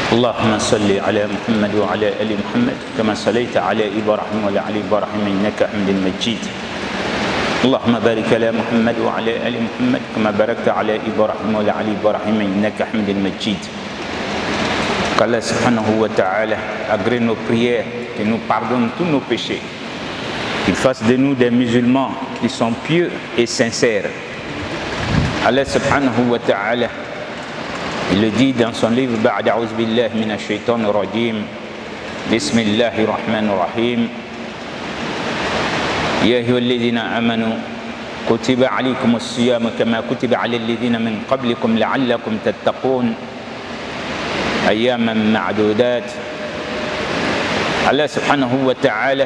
اللهم صل على محمد وعلى آل محمد كما صليت على إبراهيم وعلى آل إبراهيم إنك حميد مجيد. اللهم بارك على محمد وعلى آل محمد كما باركت على إبراهيم وعلى آل إبراهيم إنك حميد مجيد. Qu'Allah subhanahu wa ta'ala agrée nos prières, qu'il nous pardonne tous nos péchés, qu'il fasse de nous des musulmans qui sont pieux et sincères. Allah subhanahu wa ta'ala, il le dit dans son livre Ba'd a'ouz billahi minash shaitanir rajim, Bismillahir rahmanir rahim, Ya ayyuhalladhina amanu kutiba alaykumus siyam kama kutiba alal ladhina min qablikum la'allakum tattaqun ayyaman ma'dudat. Allah subhanahu wa ta'ala,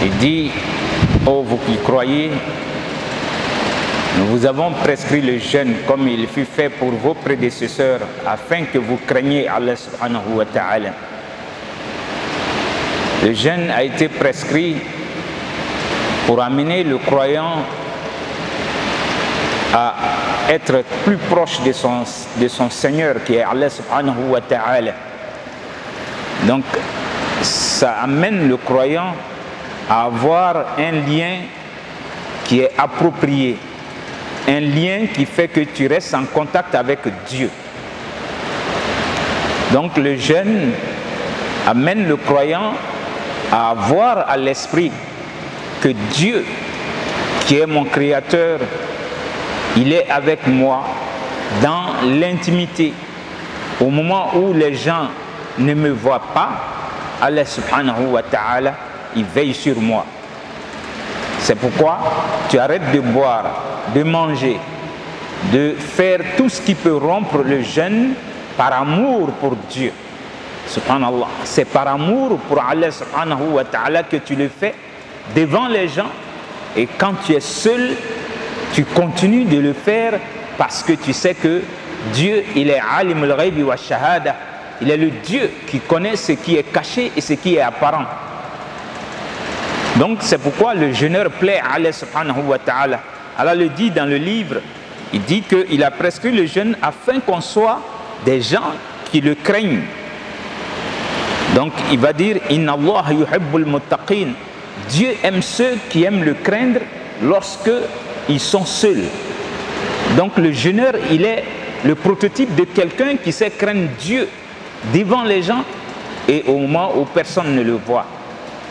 il dit: ô vous qui croyez, nous vous avons prescrit le jeûne comme il fut fait pour vos prédécesseurs, afin que vous craigniez Allah subhanahu wa ta'ala. Le jeûne a été prescrit pour amener le croyant à être plus proche de son Seigneur qui est Allah subhanahu wa ta'ala. Donc ça amène le croyant à avoir un lien qui est approprié, un lien qui fait que tu restes en contact avec Dieu. Donc le jeûne amène le croyant à avoir à l'esprit que Dieu, qui est mon créateur, il est avec moi dans l'intimité. Au moment où les gens ne me voient pas, Allah subhanahu wa ta'ala, il veille sur moi. C'est pourquoi tu arrêtes de boire, de manger, de faire tout ce qui peut rompre le jeûne par amour pour Dieu. Subhanallah. C'est par amour pour Allah subhanahu wa ta'ala que tu le fais devant les gens, et quand tu es seul, tu continues de le faire parce que tu sais que Dieu, il est alim al-ghaybi wa shahada, il est le Dieu qui connaît ce qui est caché et ce qui est apparent. Donc c'est pourquoi le jeûneur plaît à Allah subhanahu wa ta'ala. Allah le dit dans le livre, il dit qu'il a prescrit le jeûne afin qu'on soit des gens qui le craignent. Donc il va dire: Inna Allah yuhibbul muttaqin. Dieu aime ceux qui aiment le craindre lorsque ils sont seuls. Donc le jeûneur, il est le prototype de quelqu'un qui sait craindre Dieu devant les gens et au moment où personne ne le voit.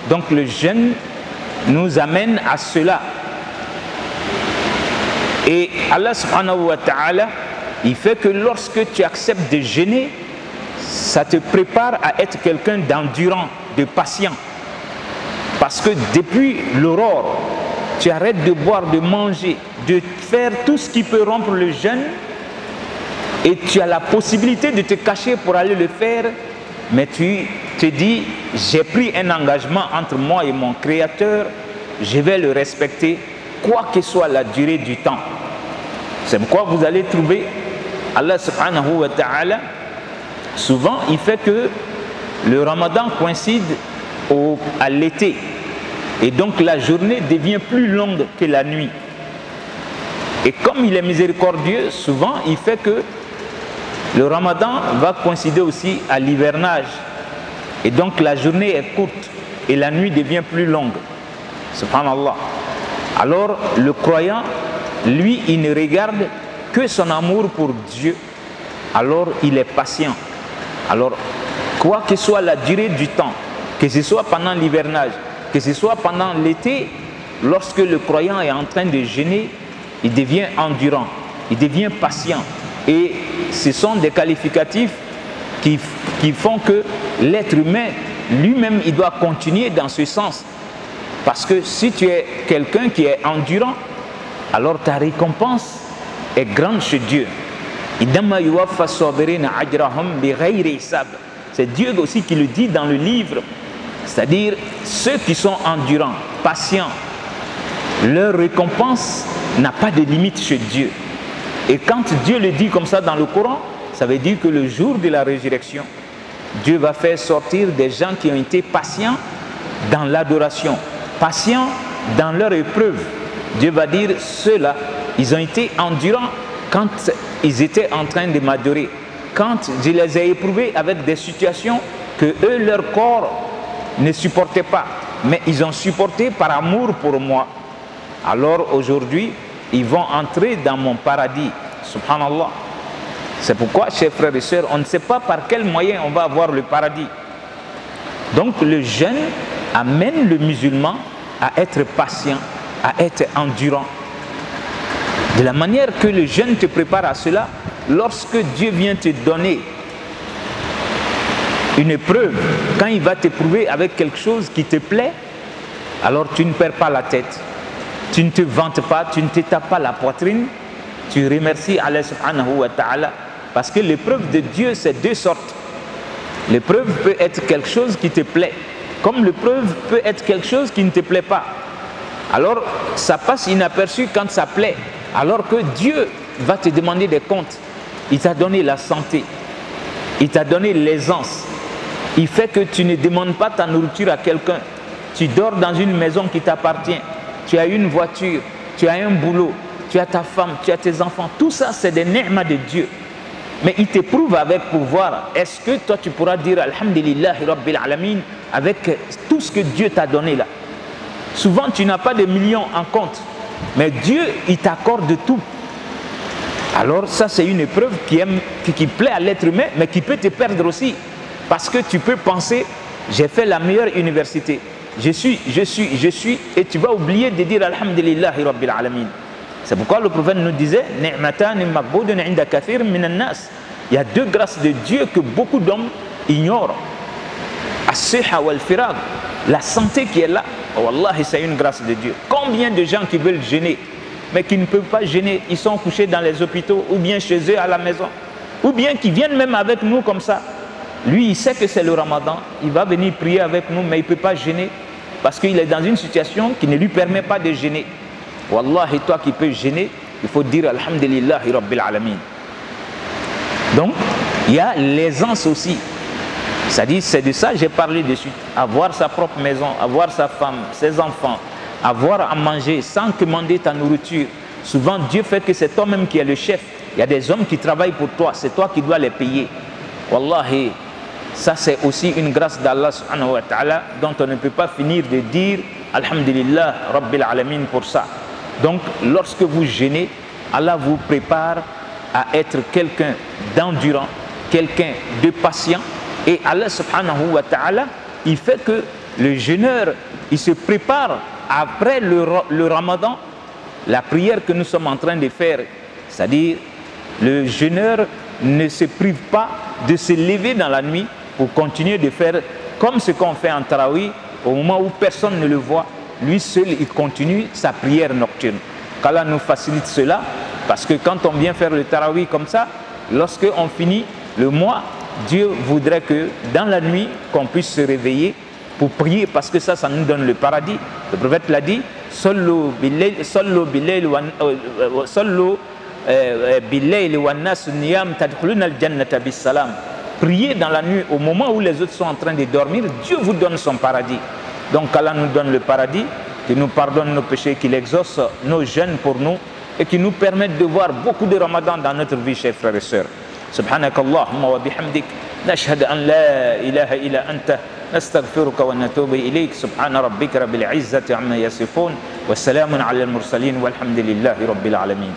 Donc le jeûne nous amène à cela. Et Allah subhanahu wa ta'ala, il fait que lorsque tu acceptes de jeûner, ça te prépare à être quelqu'un d'endurant, de patient. Parce que depuis l'aurore, tu arrêtes de boire, de manger, de faire tout ce qui peut rompre le jeûne, et tu as la possibilité de te cacher pour aller le faire, mais tu te dis: j'ai pris un engagement entre moi et mon Créateur, je vais le respecter, quoi que soit la durée du temps. C'est pourquoi vous allez trouver Allah subhanahu wa ta'ala, souvent il fait que le Ramadan coïncide à l'été, et donc la journée devient plus longue que la nuit. Et comme il est miséricordieux, souvent il fait que le Ramadan va coïncider aussi à l'hivernage, et donc la journée est courte et la nuit devient plus longue. Subhanallah. Alors le croyant, lui, il ne regarde que son amour pour Dieu, alors il est patient. Alors quoi que soit la durée du temps, que ce soit pendant l'hivernage, que ce soit pendant l'été, lorsque le croyant est en train de jeûner, il devient endurant, il devient patient. Et ce sont des qualificatifs qui font que l'être humain lui-même, il doit continuer dans ce sens. Parce que si tu es quelqu'un qui est endurant, alors ta récompense est grande chez Dieu. C'est Dieu aussi qui le dit dans le livre. C'est-à-dire, ceux qui sont endurants, patients, leur récompense n'a pas de limite chez Dieu. Et quand Dieu le dit comme ça dans le Coran, ça veut dire que le jour de la résurrection, Dieu va faire sortir des gens qui ont été patients dans l'adoration, patients dans leur épreuve. Dieu va dire: ceux-là, ils ont été endurants quand ils étaient en train de m'adorer. quand je les ai éprouvés avec des situations que eux, leur corps ne supportait pas, mais ils ont supporté par amour pour moi, alors aujourd'hui, ils vont entrer dans mon paradis. Subhanallah. C'est pourquoi, chers frères et sœurs, on ne sait pas par quel moyen on va avoir le paradis. Donc le jeûne amène le musulman à être patient, à être endurant. De la manière que le jeûne te prépare à cela, lorsque Dieu vient te donner une épreuve, quand il va t'éprouver avec quelque chose qui te plaît, alors tu ne perds pas la tête, tu ne te vantes pas, tu ne te tapes pas la poitrine, tu remercies Allah subhanahu wa ta'ala, parce que l'épreuve de Dieu, c'est deux sortes. L'épreuve peut être quelque chose qui te plaît, comme l'épreuve peut être quelque chose qui ne te plaît pas. Alors, ça passe inaperçu quand ça plaît, alors que Dieu va te demander des comptes. Il t'a donné la santé, il t'a donné l'aisance, il fait que tu ne demandes pas ta nourriture à quelqu'un, tu dors dans une maison qui t'appartient, tu as une voiture, tu as un boulot, tu as ta femme, tu as tes enfants, tout ça c'est des ni'mas de Dieu. Mais il t'éprouve avec pour voir, est-ce que toi tu pourras dire Alhamdulillahi Rabbil Alamin avec tout ce que Dieu t'a donné là. Souvent tu n'as pas de millions en compte, mais Dieu il t'accorde tout. Alors ça c'est une épreuve qui plaît à l'être humain, mais qui peut te perdre aussi. Parce que tu peux penser, j'ai fait la meilleure université, je suis, et tu vas oublier de dire Alhamdulillahi Rabbil Alamin. C'est pourquoi le prophète nous disait il y a deux grâces de Dieu que beaucoup d'hommes ignorent. La santé qui est là, wallahi, c'est une grâce de Dieu. Combien de gens qui veulent jeûner, mais qui ne peuvent pas jeûner, ils sont couchés dans les hôpitaux ou bien chez eux à la maison, ou bien qui viennent même avec nous comme ça. Lui, il sait que c'est le Ramadan, il va venir prier avec nous, mais il ne peut pas jeûner parce qu'il est dans une situation qui ne lui permet pas de jeûner. Wallahi, toi qui peux gêner, il faut dire Alhamdulillahi Rabbil Alamin. Donc, il y a l'aisance aussi. C'est-à-dire, c'est de ça que j'ai parlé de suite. Avoir sa propre maison, avoir sa femme, ses enfants, avoir à manger sans commander ta nourriture. Souvent, Dieu fait que c'est toi-même qui es le chef. Il y a des hommes qui travaillent pour toi, c'est toi qui dois les payer. Wallahi, ça c'est aussi une grâce d'Allah subhanahu wa ta'ala dont on ne peut pas finir de dire Alhamdulillah Rabbil Alamin pour ça. Donc, lorsque vous jeûnez, Allah vous prépare à être quelqu'un d'endurant, quelqu'un de patient. Et Allah subhanahu wa ta'ala, il fait que le jeûneur, il se prépare après le Ramadan, la prière que nous sommes en train de faire. C'est-à-dire, le jeûneur ne se prive pas de se lever dans la nuit pour continuer de faire comme ce qu'on fait en Tarawih, au moment où personne ne le voit. Lui seul, il continue sa prière nocturne. Qu'Allah nous facilite cela, parce que quand on vient faire le tarawih comme ça, lorsque on finit le mois, Dieu voudrait que dans la nuit, qu'on puisse se réveiller pour prier, parce que ça nous donne le paradis. Le prophète l'a dit, Sallu billayl wa nas niyam tadkhuluna al-jannata bis salam. Priez dans la nuit, au moment où les autres sont en train de dormir, Dieu vous donne son paradis. Donc Allah nous donne le paradis, qu'il nous pardonne nos péchés, qu'il exauce nos jeûnes pour nous et qu'il nous permette de voir beaucoup de Ramadan dans notre vie, chers frères et sœurs. Subhanakallahumma wa bihamdik, nashhadu an la ilaha illa anta, nastaghfiruka wa natubu ilayk, subhana rabbika rabbil izzati amma yasifun, wa salamun ala al-mursalin, walhamdulillahi rabbil alamin.